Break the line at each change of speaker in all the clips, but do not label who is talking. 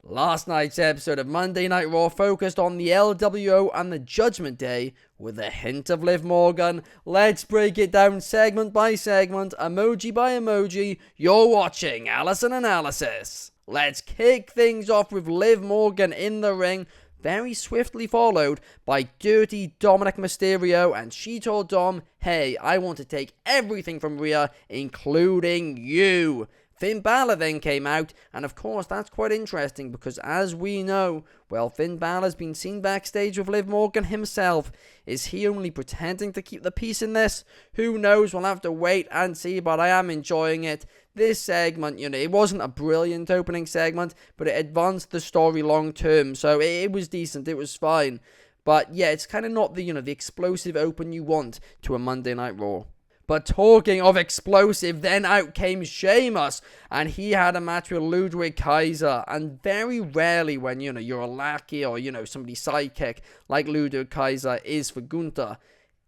Last night's episode of Monday Night Raw focused on the LWO and the Judgment Day with a hint of Liv Morgan. Let's break it down segment by segment, emoji by emoji. You're watching Allison Analysis. Let's kick things off with Liv Morgan in the ring, very swiftly followed by Dirty Dominic Mysterio, and she told Dom, hey, I want to take everything from Rhea, including you. Finn Balor then came out, and of course that's quite interesting because as we know, well, Finn Balor's been seen backstage with Liv Morgan himself. Is he only pretending to keep the peace in this? Who knows, we'll have to wait and see, but I am enjoying it. This segment, it wasn't a brilliant opening segment, but it advanced the story long term, so it was decent, it was fine. But yeah, it's kind of not the explosive open you want to a Monday Night Raw. But talking of explosive, then out came Sheamus, and he had a match with Ludwig Kaiser, and very rarely when, you're a lackey or, somebody's sidekick, like Ludwig Kaiser is for Gunther,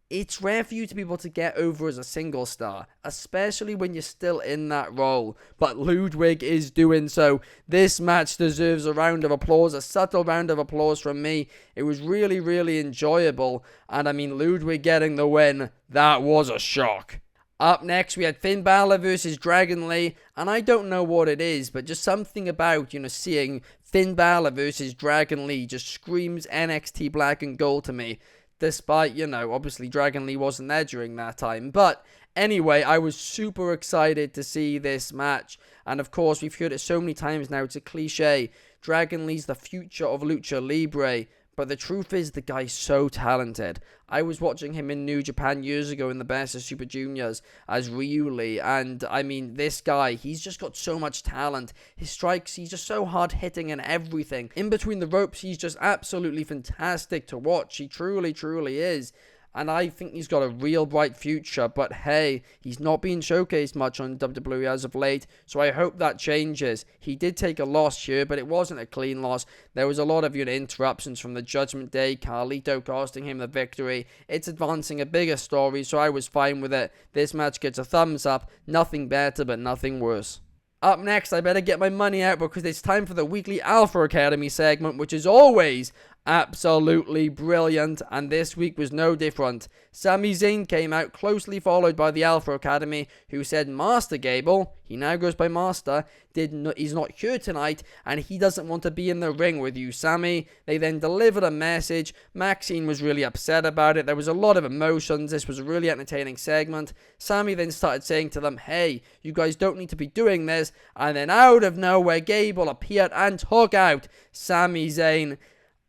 it's rare for you to be able to get over as a single star, especially when you're still in that role. But Ludwig is doing so. This match deserves a round of applause, a subtle round of applause from me. It was really, really enjoyable. And I mean, Ludwig getting the win, that was a shock. Up next, we had Finn Balor versus Dragon Lee, and I don't know what it is, but just something about, seeing Finn Balor versus Dragon Lee just screams NXT Black and Gold to me. Despite, obviously Dragon Lee wasn't there during that time. But anyway, I was super excited to see this match. And of course, we've heard it so many times now, it's a cliche. Dragon Lee's the future of Lucha Libre. But the truth is, the guy's so talented. I was watching him in New Japan years ago in the Best of Super Juniors as Ryu Lee, and I mean, this guy, he's just got so much talent. His strikes, he's just so hard hitting and everything. In between the ropes, he's just absolutely fantastic to watch. He truly, truly is. And I think he's got a real bright future, but hey, he's not being showcased much on WWE as of late, so I hope that changes. He did take a loss here, but it wasn't a clean loss. There was a lot of interruptions from the Judgment Day, Carlito costing him the victory. It's advancing a bigger story, so I was fine with it. This match gets a thumbs up, nothing better but nothing worse. Up next, I better get my money out because it's time for the weekly Alpha Academy segment, which is always absolutely brilliant, and this week was no different. Sami Zayn came out, closely followed by the Alpha Academy, who said Master Gable, he now goes by Master, he's not here tonight, and he doesn't want to be in the ring with you, Sami. They then delivered a message. Maxine was really upset about it. There was a lot of emotions. This was a really entertaining segment. Sami then started saying to them, hey, you guys don't need to be doing this, and then out of nowhere, Gable appeared and took out Sami Zayn.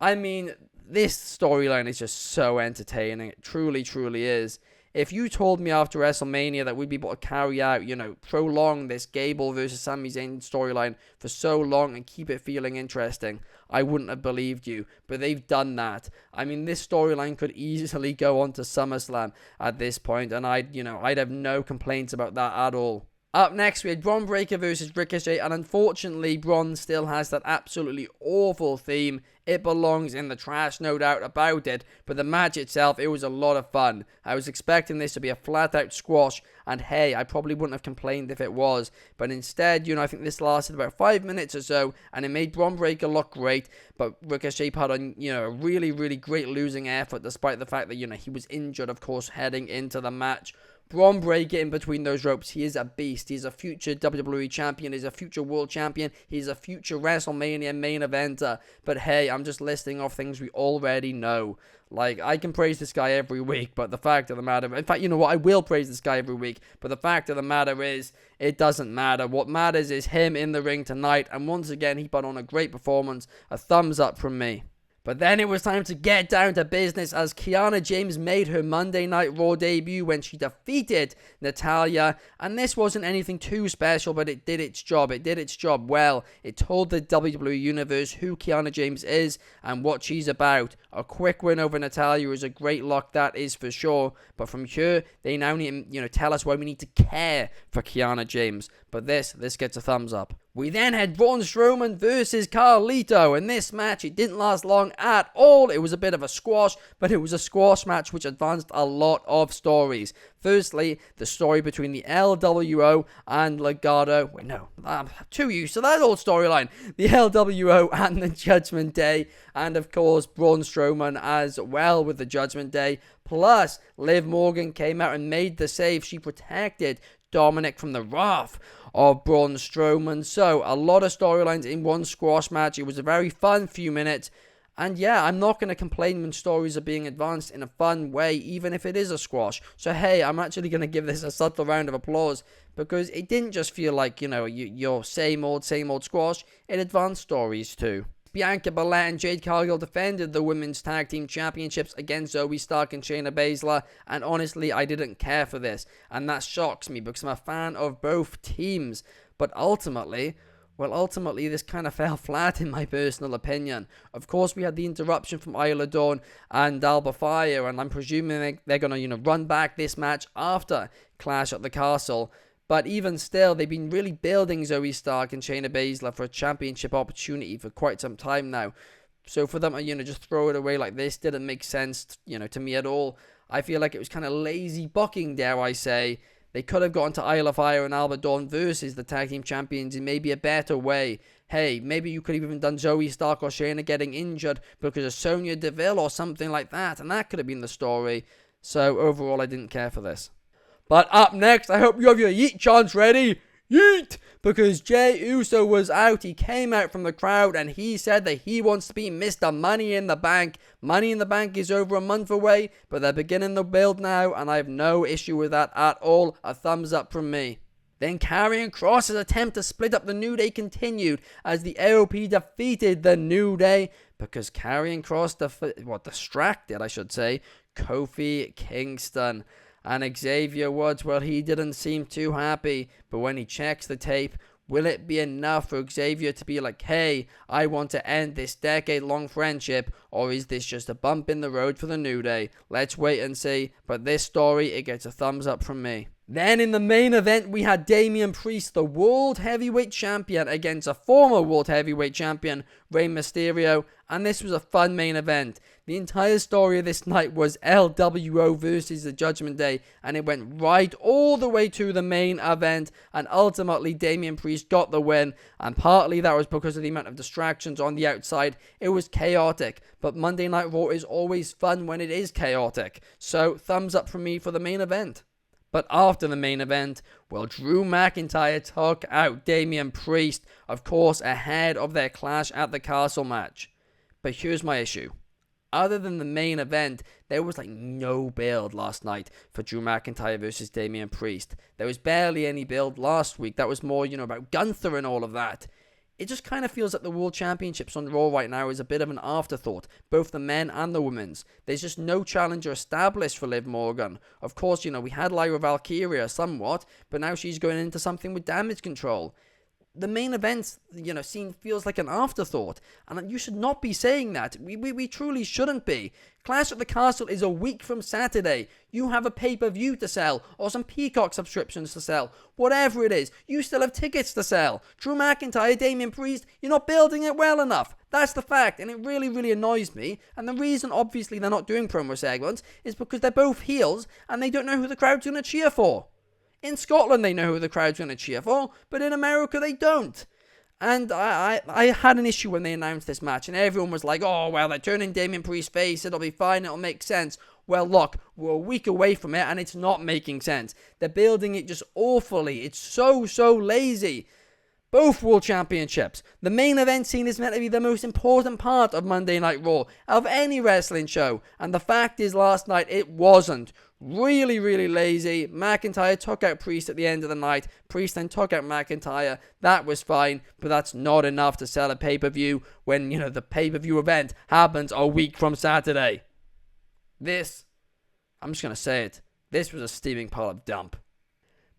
I mean, this storyline is just so entertaining. It truly, truly is. If you told me after WrestleMania that we'd be able to carry out, prolong this Gable versus Sami Zayn storyline for so long and keep it feeling interesting, I wouldn't have believed you. But they've done that. I mean, this storyline could easily go on to SummerSlam at this point, and I'd have no complaints about that at all. Up next, we had Bron Breakker versus Ricochet, and unfortunately, Bron still has that absolutely awful theme. It belongs in the trash, no doubt about it, but the match itself, it was a lot of fun. I was expecting this to be a flat-out squash, and hey, I probably wouldn't have complained if it was, but instead, I think this lasted about 5 minutes or so, and it made Bron Breakker look great, but Ricochet put on, a really, really great losing effort, despite the fact that, he was injured, of course, heading into the match. Bron Breakker in between those ropes, he is a beast. He's a future WWE champion. He's a future world champion. He's a future WrestleMania main eventer. But hey, I'm just listing off things we already know. Like, I can praise this guy every week, but the fact of the matter... In fact, you know what? I will praise this guy every week, but the fact of the matter is, it doesn't matter. What matters is him in the ring tonight, and once again, he put on a great performance. A thumbs up from me. But then it was time to get down to business as Kiana James made her Monday Night Raw debut when she defeated Natalya. And this wasn't anything too special, but it did its job. It did its job well. It told the WWE Universe who Kiana James is and what she's about. A quick win over Natalya is a great lock, that is for sure. But from here, they now need to, tell us why we need to care for Kiana James. But this gets a thumbs up. We then had Braun Strowman versus Carlito. In this match, it didn't last long at all. It was a bit of a squash, but it was a squash match which advanced a lot of stories. Firstly, the story between the LWO and Legado. Wait, no, I'm too used to that old storyline. The LWO and the Judgment Day. And of course, Braun Strowman as well with the Judgment Day. Plus, Liv Morgan came out and made the save. She protected Dominic from the wrath of Braun Strowman. So, a lot of storylines in one squash match. It was a very fun few minutes. And yeah, I'm not going to complain when stories are being advanced in a fun way, even if it is a squash. So hey, I'm actually going to give this a subtle round of applause, because it didn't just feel like, your same old squash. It advanced stories too. Bianca Belair and Jade Cargill defended the Women's Tag Team Championships against Zoe Stark and Shayna Baszler, and honestly, I didn't care for this, and that shocks me because I'm a fan of both teams. But ultimately, this kind of fell flat in my personal opinion. Of course, we had the interruption from Isla Dawn and Alba Fire, and I'm presuming they're going to, run back this match after Clash at the Castle. But even still, they've been really building Zoe Stark and Shayna Baszler for a championship opportunity for quite some time now. So for them to, just throw it away like this didn't make sense, to me at all. I feel like it was kind of lazy booking, dare I say. They could have gotten to Isle of Fire and Alba Dawn versus the tag team champions in maybe a better way. Hey, maybe you could have even done Zoe Stark or Shayna getting injured because of Sonya Deville or something like that, and that could have been the story. So overall, I didn't care for this. But up next, I hope you have your yeet chants ready. Yeet! Because Jey Uso was out. He came out from the crowd and he said that he wants to be Mr. Money in the Bank. Money in the Bank is over a month away, but they're beginning the build now, and I have no issue with that at all. A thumbs up from me. Then Karrion Kross's attempt to split up the New Day continued as the AOP defeated the New Day, because Karrion Kross distracted, I should say, Kofi Kingston. And Xavier Woods, well, he didn't seem too happy, but when he checks the tape, will it be enough for Xavier to be like, hey, I want to end this decade-long friendship, or is this just a bump in the road for the New Day? Let's wait and see, but this story, it gets a thumbs up from me. Then in the main event, we had Damian Priest, the World Heavyweight Champion, against a former World Heavyweight Champion, Rey Mysterio, and this was a fun main event. The entire story of this night was LWO versus the Judgment Day, and it went right all the way to the main event, and ultimately Damian Priest got the win, and partly that was because of the amount of distractions on the outside. It was chaotic, but Monday Night Raw is always fun when it is chaotic, so thumbs up from me for the main event. But after the main event, well, Drew McIntyre took out Damian Priest, of course, ahead of their Clash at the Castle match. But here's my issue. Other than the main event, there was no build last night for Drew McIntyre versus Damian Priest. There was barely any build last week. That was more, about Gunther and all of that. It just kind of feels like the World Championships on Raw right now is a bit of an afterthought, both the men and the women's. There's just no challenger established for Liv Morgan. Of course, we had Lyra Valkyria somewhat, but now she's going into something with Damage Control. The main event, scene feels like an afterthought, and you should not be saying that. We truly shouldn't be. Clash at the Castle is a week from Saturday. You have a pay-per-view to sell, or some Peacock subscriptions to sell. Whatever it is, you still have tickets to sell. Drew McIntyre, Damian Priest, you're not building it well enough. That's the fact, and it really, really annoys me. And the reason, obviously, they're not doing promo segments is because they're both heels, and they don't know who the crowd's going to cheer for. In Scotland, they know who the crowd's going to cheer for, but in America, they don't. And I had an issue when they announced this match, and everyone was like, oh, well, they're turning Damian Priest's face, it'll be fine, it'll make sense. Well, look, we're a week away from it, and it's not making sense. They're building it just awfully. It's so lazy. Both World Championships. The main event scene is meant to be the most important part of Monday Night Raw, of any wrestling show, and the fact is last night it wasn't. Really, really lazy. McIntyre took out Priest at the end of the night. Priest then took out McIntyre. That was fine, but that's not enough to sell a pay-per-view when, the pay-per-view event happens a week from Saturday. I'm just going to say it, this was a steaming pile of dump.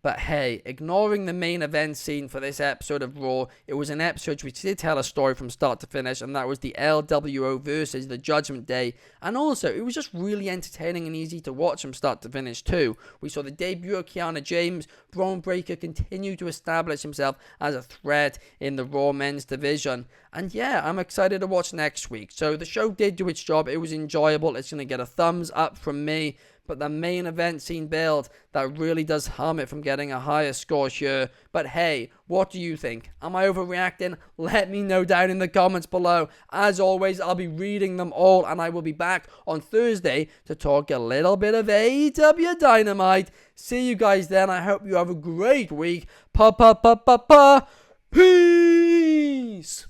But hey, ignoring the main event scene for this episode of Raw, it was an episode which did tell a story from start to finish, and that was the LWO versus the Judgment Day. And also, it was just really entertaining and easy to watch from start to finish too. We saw the debut of Kiana James. Braun Breaker continue to establish himself as a threat in the Raw men's division. And yeah, I'm excited to watch next week. So the show did do its job. It was enjoyable. It's going to get a thumbs up from me. But the main event scene build, that really does harm it from getting a higher score here. But hey, what do you think? Am I overreacting? Let me know down in the comments below. As always, I'll be reading them all, and I will be back on Thursday to talk a little bit of AEW Dynamite. See you guys then. I hope you have a great week. Peace!